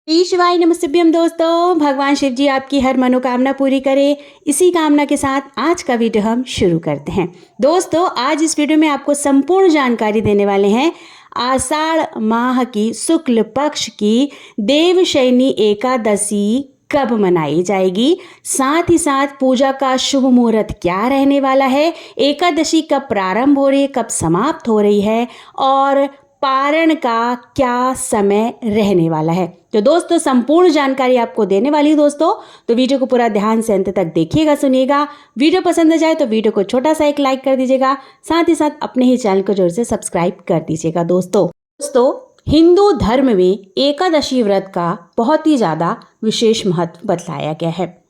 श्री शिवाय नमस्तुभ्यम दोस्तों। भगवान शिव जी आपकी हर मनोकामना पूरी करे, इसी कामना के साथ आज का वीडियो हम शुरू करते हैं। दोस्तों, आज इस वीडियो में आपको संपूर्ण जानकारी देने वाले हैं आषाढ़ माह की शुक्ल पक्ष की देवशयनी एकादशी कब मनाई जाएगी, साथ ही साथ पूजा का शुभ मुहूर्त क्या रहने वाला है, एकादशी कब प्रारंभ हो रही है, कब समाप्त हो रही है और पारण का क्या समय रहने वाला है। तो दोस्तों, संपूर्ण जानकारी आपको देने वाली हूँ दोस्तों, तो वीडियो को पूरा ध्यान से अंत तक देखिएगा, सुनिएगा। वीडियो पसंद आ जाए तो वीडियो को छोटा सा एक लाइक कर दीजिएगा, साथ ही साथ अपने ही चैनल को जरूर से सब्सक्राइब कर दीजिएगा। दोस्तों, हिंदू धर्म में एकादशी व्रत का बहुत ही ज़्यादा विशेष महत्व बतलाया गया है।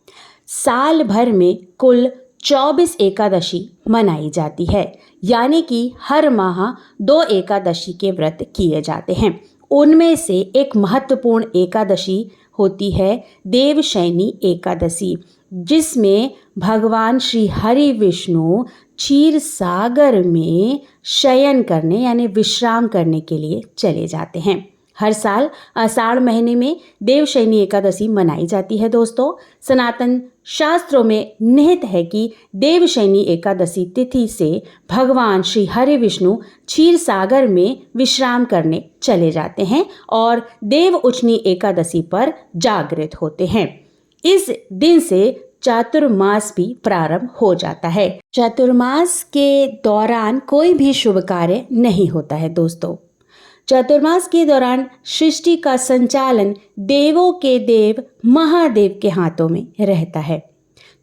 साल भर में कुल 24 एकादशी मनाई जाती है, यानी कि हर माह 2 एकादशी के व्रत किए जाते हैं। उनमें से एक महत्वपूर्ण एकादशी होती है देवशयनी एकादशी, जिसमें भगवान श्री हरि विष्णु क्षीर सागर में शयन करने यानी विश्राम करने के लिए चले जाते हैं। हर साल आषाढ़ महीने में देवशयनी एकादशी मनाई जाती है। दोस्तों, सनातन शास्त्रों में निहित है कि देवशयनी एकादशी तिथि से भगवान श्री हरि विष्णु क्षीर सागर में विश्राम करने चले जाते हैं और देव उचनी एकादशी पर जागृत होते हैं। इस दिन से चातुर्मास भी प्रारंभ हो जाता है। चातुर्मास के दौरान कोई भी शुभ कार्य नहीं होता है। दोस्तों, चातुर्मास के दौरान सृष्टि का संचालन देवों के देव महादेव के हाथों में रहता है।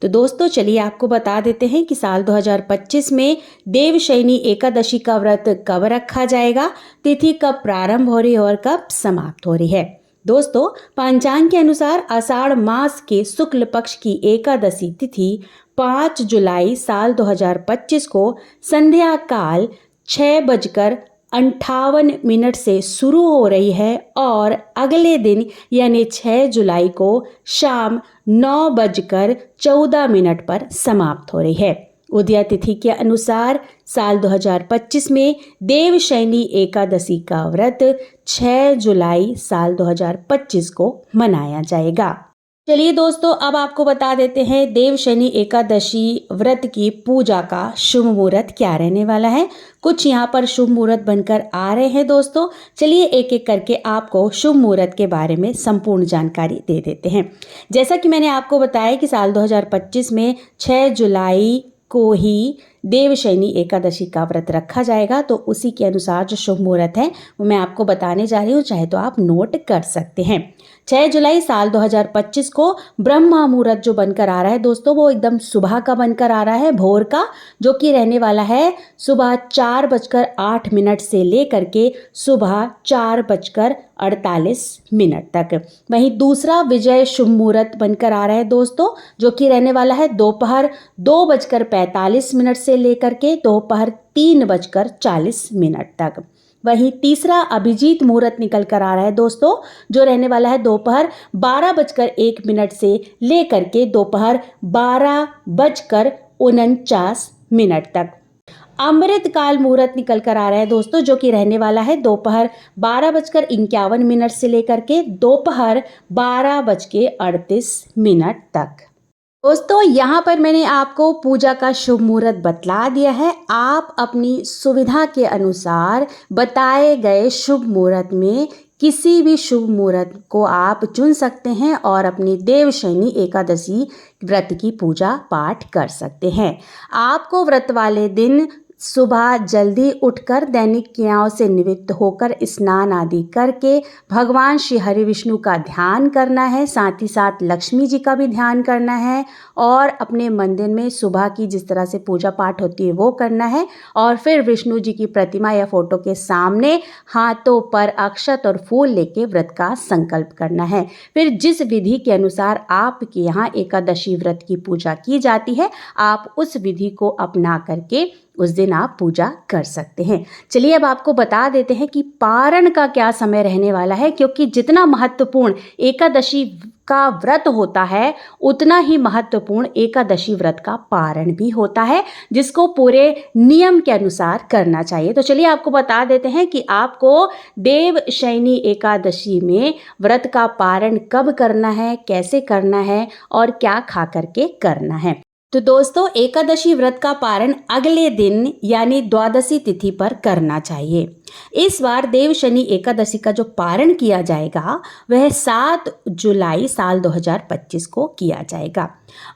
तो दोस्तों, चलिए आपको बता देते हैं कि साल 2025 में देवशयनी एकादशी का व्रत कब रखा जाएगा, तिथि कब प्रारंभ हो रही है और कब समाप्त हो रही है। दोस्तों, पंचांग के अनुसार आषाढ़ मास के शुक्ल पक्ष की एकादशी तिथि 5 जुलाई साल 2025 को संध्या काल 6:58 से शुरू हो रही है और अगले दिन यानी 6 जुलाई को शाम 9:14 पर समाप्त हो रही है। उदया तिथि के अनुसार साल 2025 में देवशयनी एकादशी का व्रत 6 जुलाई साल 2025 को मनाया जाएगा। चलिए दोस्तों, अब आपको बता देते हैं देवशयनी एकादशी व्रत की पूजा का शुभ मुहूर्त क्या रहने वाला है। कुछ यहाँ पर शुभ मुहूर्त बनकर आ रहे हैं। दोस्तों, चलिए एक एक करके आपको शुभ मुहूर्त के बारे में संपूर्ण जानकारी दे देते हैं। जैसा कि मैंने आपको बताया कि साल 2025 में 6 जुलाई को ही देवशयनी एकादशी का व्रत रखा जाएगा, तो उसी के अनुसार जो शुभ मुहूर्त है वो मैं आपको बताने जा रही हूँ, चाहे तो आप नोट कर सकते हैं। 6 जुलाई साल 2025 को ब्रह्म मुहूर्त जो बनकर आ रहा है दोस्तों, वो एकदम सुबह का बनकर आ रहा है, भोर का, जो कि रहने वाला है सुबह 4:08 से लेकर के सुबह 4:48 तक। वहीं दूसरा विजय शुभ मुहूर्त बनकर आ रहा है दोस्तों, जो कि रहने वाला है दोपहर 2:45 से लेकर के दोपहर 3:40 तक। वहीं तीसरा अभिजीत मुहूर्त निकल कर आ रहा है दोस्तों, जो रहने वाला है दोपहर 12:01 से लेकर के दोपहर 12:49 तक। अमृतकाल मुहूर्त निकल कर आ रहा है दोस्तों, जो कि रहने वाला है दोपहर 12:51 से लेकर के दोपहर 12:38 तक। दोस्तों, यहाँ पर मैंने आपको पूजा का शुभ मुहूर्त बतला दिया है। आप अपनी सुविधा के अनुसार बताए गए शुभ मुहूर्त में किसी भी शुभ मुहूर्त को आप चुन सकते हैं और अपनी देवशयनी एकादशी व्रत की पूजा पाठ कर सकते हैं। आपको व्रत वाले दिन सुबह जल्दी उठकर दैनिक क्रियाओं से निवृत्त होकर स्नान आदि करके भगवान श्री हरि विष्णु का ध्यान करना है, साथ ही साथ लक्ष्मी जी का भी ध्यान करना है और अपने मंदिर में सुबह की जिस तरह से पूजा पाठ होती है वो करना है और फिर विष्णु जी की प्रतिमा या फोटो के सामने हाथों पर अक्षत और फूल लेके व्रत का संकल्प करना है। फिर जिस विधि के अनुसार आपके यहाँ एकादशी व्रत की पूजा की जाती है, आप उस विधि को अपना करके उस दिन आप पूजा कर सकते हैं। चलिए अब आपको बता देते हैं कि पारण का क्या समय रहने वाला है, क्योंकि जितना महत्वपूर्ण एकादशी का व्रत होता है उतना ही महत्वपूर्ण एकादशी व्रत का पारण भी होता है, जिसको पूरे नियम के अनुसार करना चाहिए। तो चलिए आपको बता देते हैं कि आपको देवशयनी एकादशी में व्रत का पारण कब करना है, कैसे करना है और क्या खा करके करना है। तो दोस्तों, एकादशी व्रत का पारण अगले दिन यानी द्वादशी तिथि पर करना चाहिए। इस बार देवशनि एकादशी का जो पारण किया जाएगा वह 7 जुलाई साल 2025 को किया जाएगा।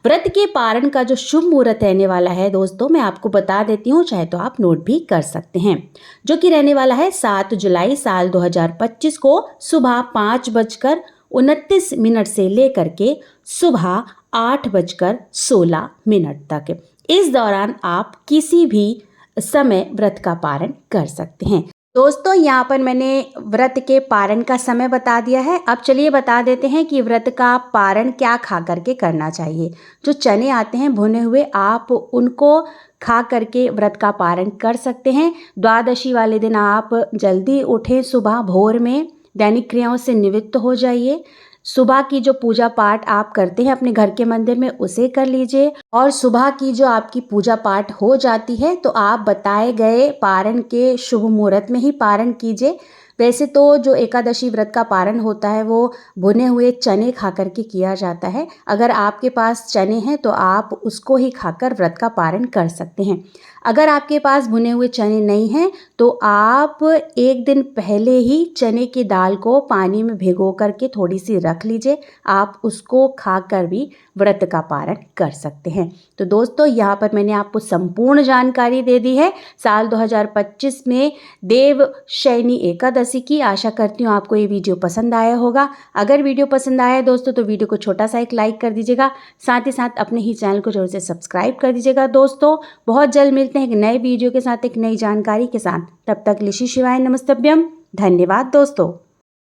व्रत के पारण का जो शुभ मुहूर्त रहने वाला है दोस्तों, मैं आपको बता देती हूँ, चाहे तो आप नोट भी कर सकते हैं, जो कि रहने वाला है 7 जुलाई साल 2025 को सुबह 5:29 से लेकर के सुबह 8:16 तक। इस दौरान आप किसी भी समय व्रत का पारण कर सकते हैं। दोस्तों, यहाँ पर मैंने व्रत के पारण का समय बता दिया है। अब चलिए बता देते हैं कि व्रत का पारण क्या खा करके करना चाहिए। जो चने आते हैं भुने हुए, आप उनको खा करके व्रत का पारण कर सकते हैं। द्वादशी वाले दिन आप जल्दी उठें, सुबह भोर में दैनिक क्रियाओं से निवृत्त हो जाइए। सुबह की जो पूजा पाठ आप करते हैं अपने घर के मंदिर में, उसे कर लीजिए। और सुबह की जो आपकी पूजा पाठ हो जाती है तो आप बताए गए पारण के शुभ मुहूर्त में ही पारण कीजिए। वैसे तो जो एकादशी व्रत का पारण होता है वो भुने हुए चने खा करके किया जाता है। अगर आपके पास चने हैं तो आप उसको ही खाकर व्रत का पारण कर सकते हैं। अगर आपके पास भुने हुए चने नहीं हैं तो आप एक दिन पहले ही चने की दाल को पानी में भिगो करके थोड़ी सी रख लीजिए। आप उसको खाकर भी व्रत का पारण कर सकते हैं। तो दोस्तों, यहाँ पर मैंने आपको संपूर्ण जानकारी दे दी है साल 2025 में देवशयनी एकादशी की। आशा करती हूँ आपको ये वीडियो पसंद आया होगा। अगर वीडियो पसंद आया दोस्तों तो वीडियो को छोटा सा एक लाइक कर दीजिएगा, साथ ही साथ अपने ही चैनल को जरूर से सब्सक्राइब कर दीजिएगा। दोस्तों, बहुत जल्द मिलते हैं एक नए वीडियो के साथ, एक नई जानकारी के साथ। तब तक लिशि शिवाय नमस्तभ्यम। धन्यवाद दोस्तों।